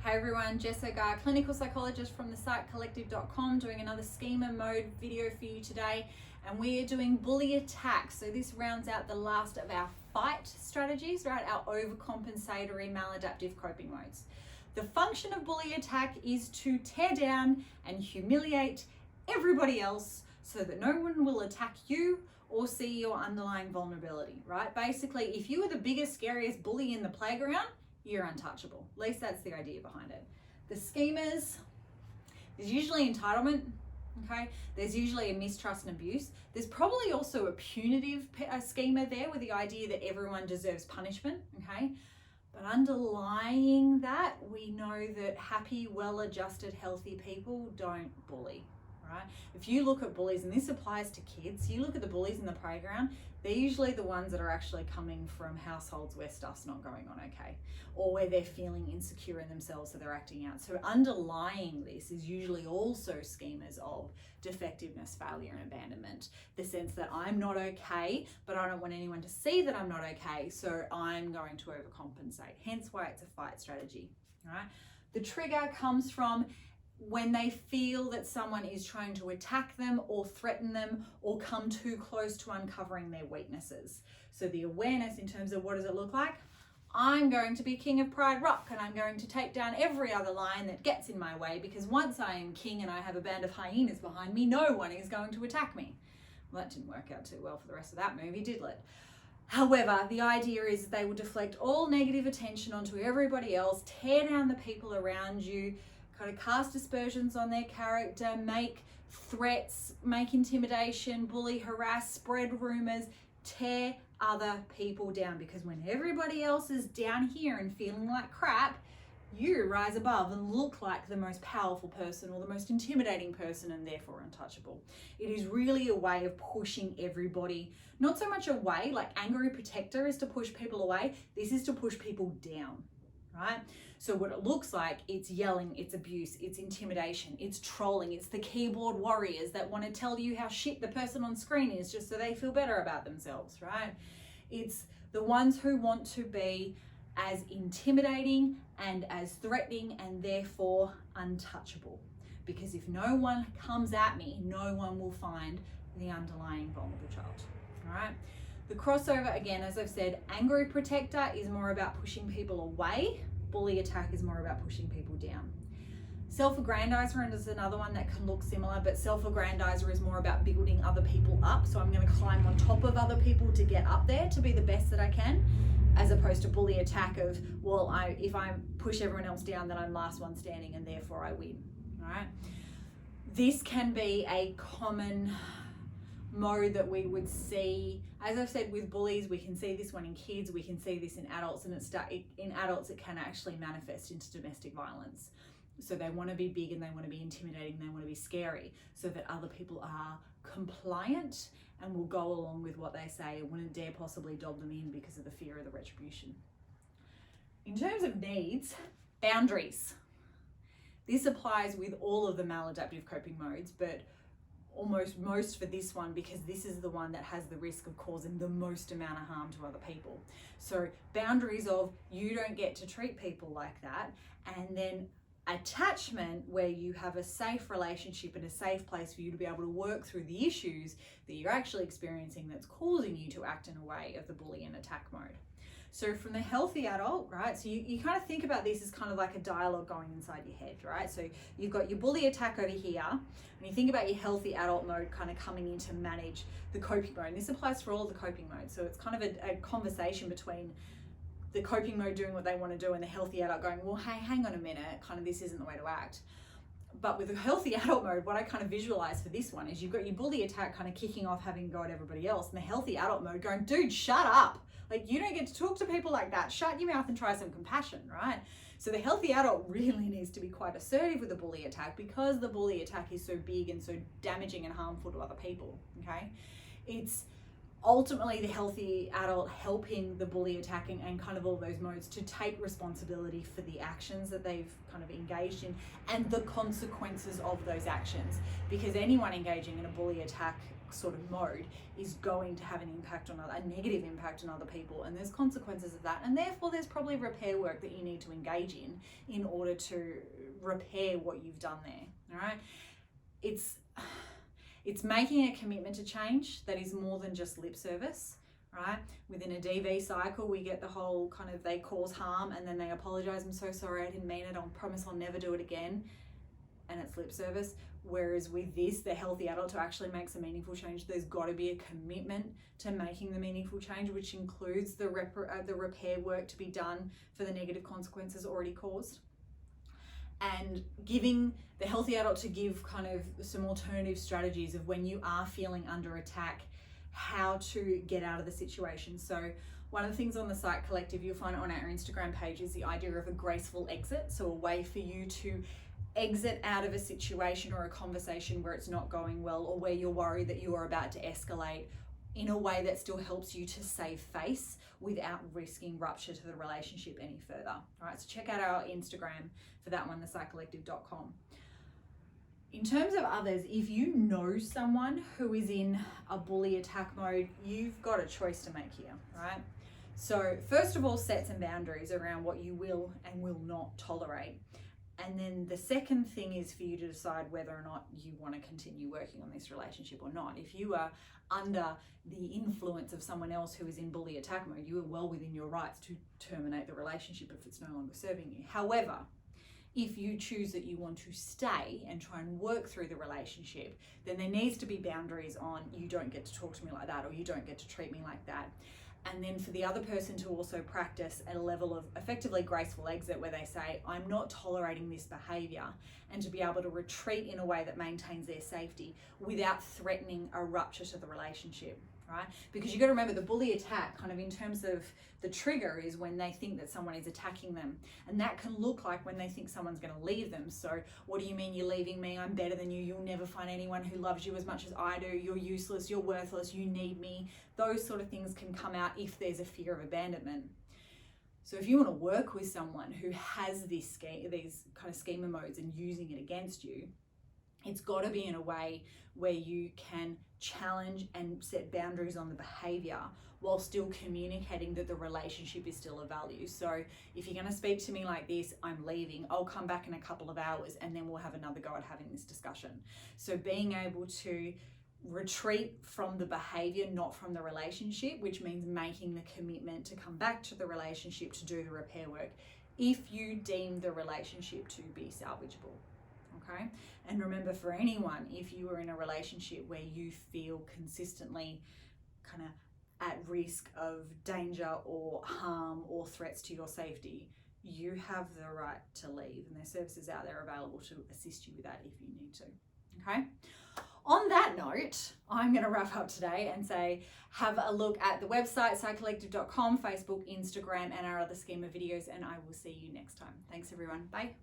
Hey everyone, Jess O'Garr, clinical psychologist from the site collective.com, doing another schema mode video for you today. And we are doing bully attack. So this rounds out the last of our fight strategies, right? Our overcompensatory maladaptive coping modes. The function of bully attack is to tear down and humiliate everybody else so that no one will attack you or see your underlying vulnerability, right? Basically, if you are the biggest, scariest bully in the playground, you're untouchable. At least that's the idea behind it. The schemas, there's usually entitlement, okay? There's usually a mistrust and abuse. There's probably also a punitive schema there with the idea that everyone deserves punishment, okay? But underlying that, we know that happy, well-adjusted, healthy people don't bully, right? If you look at bullies, and this applies to kids, you look at the bullies in the playground, they're usually the ones that are actually coming from households where stuff's not going on okay, or where they're feeling insecure in themselves, so they're acting out. So underlying this is usually also schemas of defectiveness, failure, and abandonment. The sense that I'm not okay, but I don't want anyone to see that I'm not okay, so I'm going to overcompensate. Hence why it's a fight strategy, right? The trigger comes from when they feel that someone is trying to attack them or threaten them or come too close to uncovering their weaknesses. So the awareness in terms of what does it look like? I'm going to be king of Pride Rock and I'm going to take down every other lion that gets in my way, because once I am king and I have a band of hyenas behind me, no one is going to attack me. Well, that didn't work out too well for the rest of that movie, did it? However, the idea is they will deflect all negative attention onto everybody else, tear down the people around you, kind of cast aspersions on their character, make threats, make intimidation, bully, harass, spread rumors, tear other people down. Because when everybody else is down here and feeling like crap, you rise above and look like the most powerful person or the most intimidating person and therefore untouchable. It is really a way of pushing everybody, not so much away, like angry protector is to push people away. This is to push people down, right? So what it looks like, it's yelling, it's abuse, it's intimidation, it's trolling, it's the keyboard warriors that want to tell you how shit the person on screen is just so they feel better about themselves, right? It's the ones who want to be as intimidating and as threatening and therefore untouchable. Because if no one comes at me, no one will find the underlying vulnerable child, all right? The crossover, again, as I've said, angry protector is more about pushing people away. Bully attack is more about pushing people down. Self-aggrandizer is another one that can look similar, but self-aggrandizer is more about building other people up. So I'm going to climb on top of other people to get up there to be the best that I can, as opposed to bully attack of, well, if I push everyone else down, then I'm last one standing and therefore I win, all right? This can be a common mode that we would see, as I've said, with bullies. We can see this one in kids, we can see this in adults, and in adults it can actually manifest into domestic violence. So they want to be big and they want to be intimidating, they want to be scary, so that other people are compliant and will go along with what they say and wouldn't dare possibly dog them in because of the fear of the retribution. In terms of needs, boundaries. This applies with all of the maladaptive coping modes, but almost most for this one, because this is the one that has the risk of causing the most amount of harm to other people. So boundaries of, you don't get to treat people like that, and then attachment, where you have a safe relationship and a safe place for you to be able to work through the issues that you're actually experiencing that's causing you to act in a way of the bully and attack mode. So from the healthy adult, right, so you kind of think about this as kind of like a dialogue going inside your head, right? So you've got your bully attack over here, and you think about your healthy adult mode kind of coming in to manage the coping mode. And this applies for all the coping modes. So it's kind of a conversation between the coping mode doing what they want to do and the healthy adult going, well, hey, hang on a minute, kind of this isn't the way to act. But with the healthy adult mode, what I kind of visualize for this one is you've got your bully attack kind of kicking off, having a go at everybody else, and the healthy adult mode going, dude, shut up. Like, you don't get to talk to people like that. Shut your mouth and try some compassion, right? So the healthy adult really needs to be quite assertive with the bully attack, because the bully attack is so big and so damaging and harmful to other people, okay? It's ultimately the healthy adult helping the bully attacking and kind of all those modes to take responsibility for the actions that they've kind of engaged in and the consequences of those actions, because anyone engaging in a bully attack sort of mode is going to have an impact on a negative impact on other people, and there's consequences of that, and therefore there's probably repair work that you need to engage in order to repair what you've done there. All right, it's making a commitment to change that is more than just lip service, right? Within a DV cycle, we get the whole kind of they cause harm and then they apologize. I'm so sorry, I didn't mean it. I promise I'll never do it again. And it's lip service. Whereas with this, the healthy adult to actually make some meaningful change, there's got to be a commitment to making the meaningful change, which includes the repair work to be done for the negative consequences already caused. And giving the healthy adult to give kind of some alternative strategies of when you are feeling under attack, how to get out of the situation. So one of the things on the Site Collective, you'll find on our Instagram page, is the idea of a graceful exit. So a way for you to exit out of a situation or a conversation where it's not going well, or where you're worried that you are about to escalate, in a way that still helps you to save face without risking rupture to the relationship any further. All right, so check out our Instagram for that one, thesitecollective.com. In terms of others, if you know someone who is in a bully attack mode, you've got a choice to make here, right? So first of all, set some boundaries around what you will and will not tolerate. And then the second thing is for you to decide whether or not you want to continue working on this relationship or not. If you are under the influence of someone else who is in bully attack mode, you are well within your rights to terminate the relationship if it's no longer serving you. However, if you choose that you want to stay and try and work through the relationship, then there needs to be boundaries on, you don't get to talk to me like that, or you don't get to treat me like that. And then for the other person to also practice at a level of effectively graceful exit, where they say, I'm not tolerating this behavior, and to be able to retreat in a way that maintains their safety without threatening a rupture to the relationship, right? Because you've got to remember, the bully attack, kind of in terms of the trigger, is when they think that someone is attacking them. And that can look like when they think someone's going to leave them. So what do you mean you're leaving me? I'm better than you. You'll never find anyone who loves you as much as I do. You're useless. You're worthless. You need me. Those sort of things can come out if there's a fear of abandonment. So if you want to work with someone who has these kind of schema modes and using it against you, it's got to be in a way where you can challenge and set boundaries on the behavior while still communicating that the relationship is still of value. So if you're going to speak to me like this, I'm leaving, I'll come back in a couple of hours and then we'll have another go at having this discussion. So being able to retreat from the behavior, not from the relationship, which means making the commitment to come back to the relationship to do the repair work if you deem the relationship to be salvageable. Okay? And remember, for anyone, if you are in a relationship where you feel consistently kind of at risk of danger or harm or threats to your safety, you have the right to leave, and there's services out there available to assist you with that if you need to. Okay? On that note, I'm going to wrap up today and say, have a look at the website, sitecollective.com, Facebook, Instagram, and our other schema videos, and I will see you next time. Thanks, everyone. Bye.